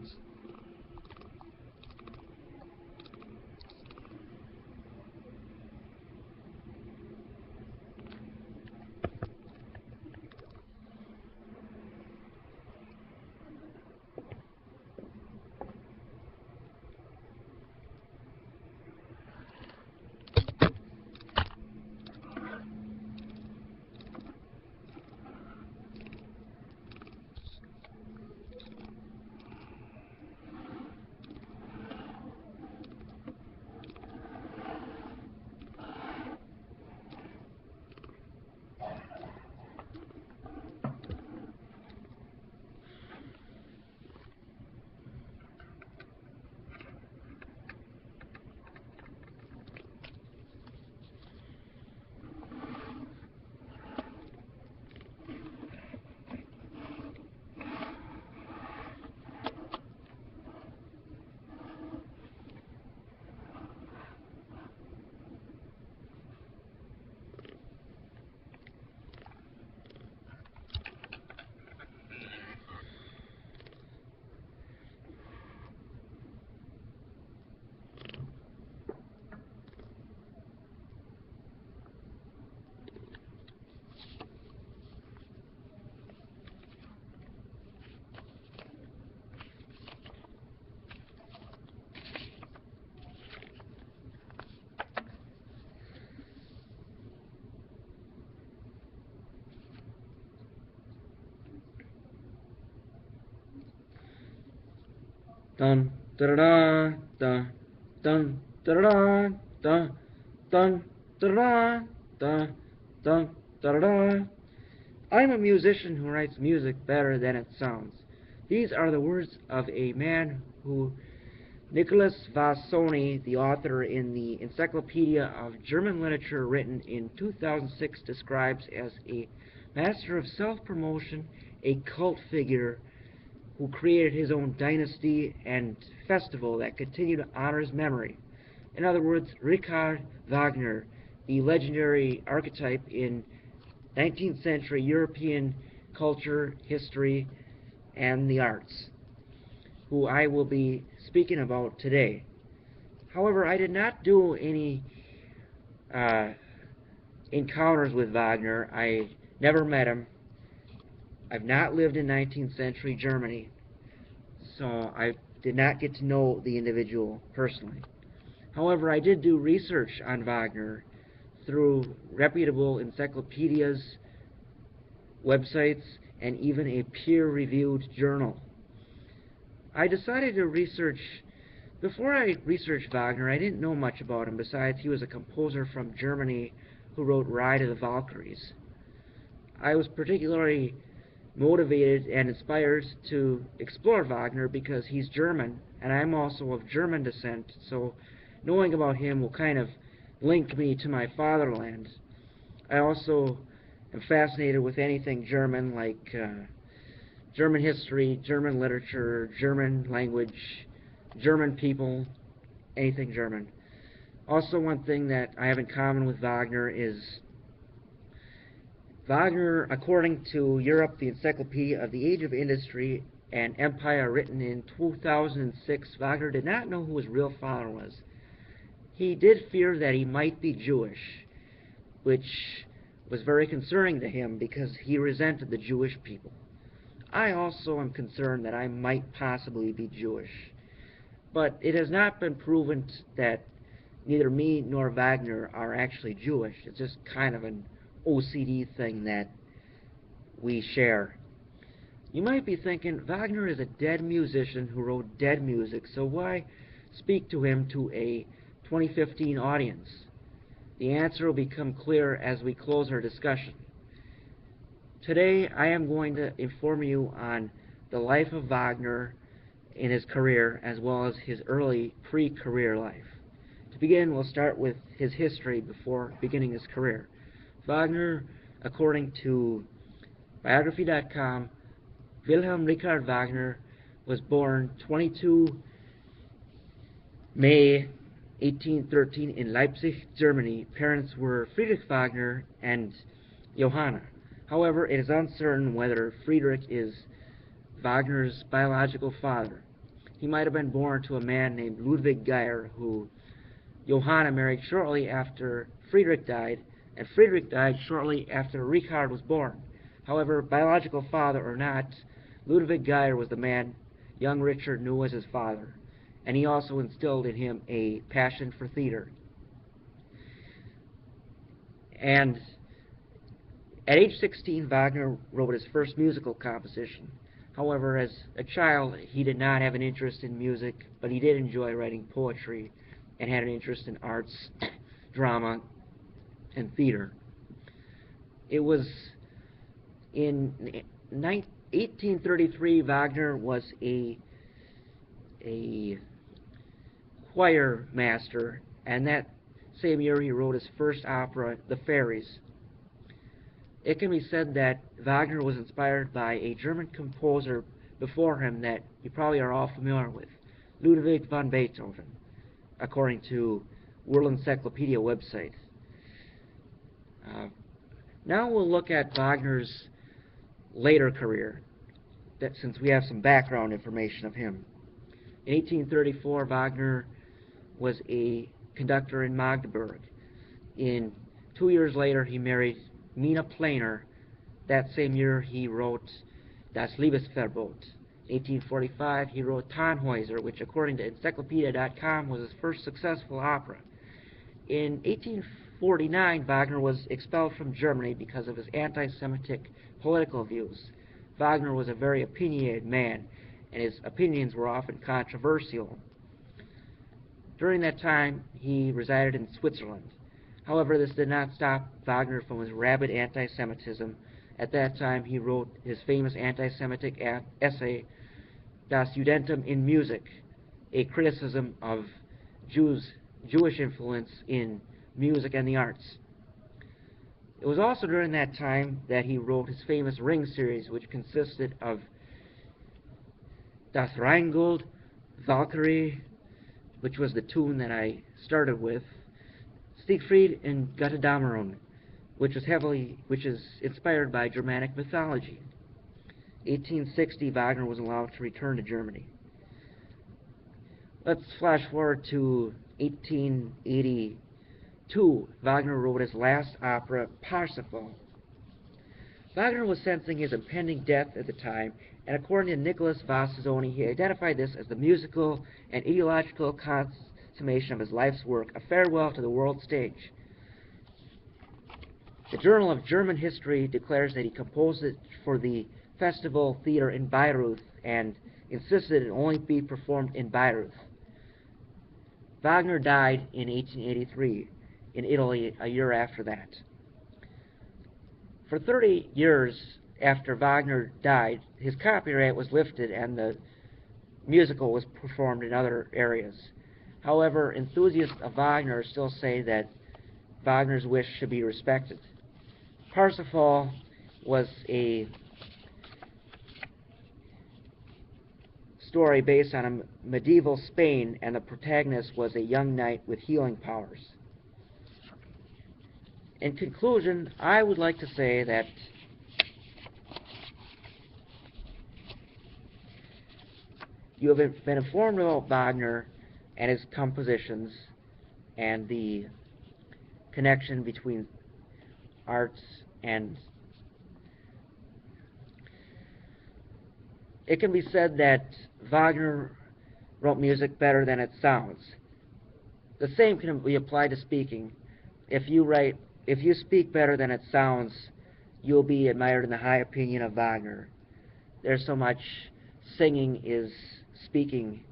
bands. Dun da da da dun da da da dun da da da dun da da. I'm a musician who writes music better than it sounds. These are the words of a man who Nicholas Vasoni, the author in the Encyclopedia of German Literature written in 2006, describes as a master of self-promotion, a cult figure who created his own dynasty and festival that continue to honor his memory. In other words, Richard Wagner, the legendary archetype in 19th century European culture, history, and the arts, who I will be speaking about today. However, I did not do any encounters with Wagner. I never met him. I've not lived in 19th century Germany, so I did not get to know the individual personally. However, I did do research on Wagner through reputable encyclopedias, websites, and even a peer-reviewed journal. I decided to before I researched Wagner, I didn't know much about him besides he was a composer from Germany who wrote Ride of the Valkyries. I was particularly motivated and inspired to explore Wagner because he's German and I'm also of German descent, so knowing about him will kind of link me to my fatherland. I also am fascinated with anything German, like German history, German literature, German language, German people, anything German. Also, one thing that I have in common with Wagner is Wagner, according to Europe, the Encyclopedia of the Age of Industry and Empire, written in 2006, Wagner did not know who his real father was. He did fear that he might be Jewish, which was very concerning to him because he resented the Jewish people. I also am concerned that I might possibly be Jewish, but it has not been proven that neither me nor Wagner are actually Jewish. It's just kind of an OCD thing that we share. You might be thinking, Wagner is a dead musician who wrote dead music, so why speak to him to a 2015 audience? The answer will become clear as we close our discussion. Today, I am going to inform you on the life of Wagner in his career, as well as his early pre-career life. To begin, we'll start with his history before beginning his career. Wagner, according to biography.com, Wilhelm Richard Wagner was born 22 May 1813 in Leipzig, Germany. Parents were Friedrich Wagner and Johanna. However, it is uncertain whether Friedrich is Wagner's biological father. he might have been born to a man named Ludwig Geyer, who Johanna married shortly after Friedrich died, and Friedrich died shortly after Richard was born. However, biological father or not, Ludwig Geyer was the man young Richard knew as his father, and he also instilled in him a passion for theater. And at age 16, Wagner wrote his first musical composition. However, as a child, he did not have an interest in music, but he did enjoy writing poetry and had an interest in arts, drama, and theater. It was in 1833 Wagner was a choir master, and that same year he wrote his first opera, The Fairies. It can be said that Wagner was inspired by a German composer before him that you probably are all familiar with, Ludwig van Beethoven, according to World Encyclopedia website. Now we'll look at Wagner's later career, since we have some background information of him. In 1834, Wagner was a conductor in Magdeburg. 2 years later, he married Mina Planer. That same year, he wrote Das Liebesverbot. In 1845, he wrote Tannhäuser, which, according to Encyclopedia.com, was his first successful opera. In 1849, Wagner was expelled from Germany because of his anti-Semitic political views. Wagner was a very opinionated man, and his opinions were often controversial. During that time, he resided in Switzerland. However, this did not stop Wagner from his rabid anti-Semitism. At that time, he wrote his famous anti-Semitic essay, Das Judentum in Musik, a criticism of Jewish influence in music and the arts. It was also during that time that he wrote his famous Ring series, which consisted of Das Rheingold, Valkyrie, which was the tune that I started with, Siegfried and Götterdämmerung, which is inspired by Germanic mythology. 1860, Wagner was allowed to return to Germany. Let's flash forward to 1882. Wagner wrote his last opera, Parsifal. Wagner was sensing his impending death at the time, and according to Nicholas Vassizoni, he identified this as the musical and ideological consummation of his life's work, a farewell to the world stage. The Journal of German History declares that he composed it for the Festival Theater in Bayreuth and insisted it only be performed in Bayreuth. Wagner died in 1883 in Italy a year after that. For 30 years after Wagner died, his copyright was lifted and the musical was performed in other areas. However, enthusiasts of Wagner still say that Wagner's wish should be respected. Parsifal was a story based on a medieval Spain, and the protagonist was a young knight with healing powers. In conclusion, I would like to say that you have been informed about Wagner and his compositions and the connection between arts and it can be said that Wagner wrote music better than it sounds. The same can be applied to speaking. If you speak better than it sounds, you'll be admired in the high opinion of Wagner. There's so much singing is speaking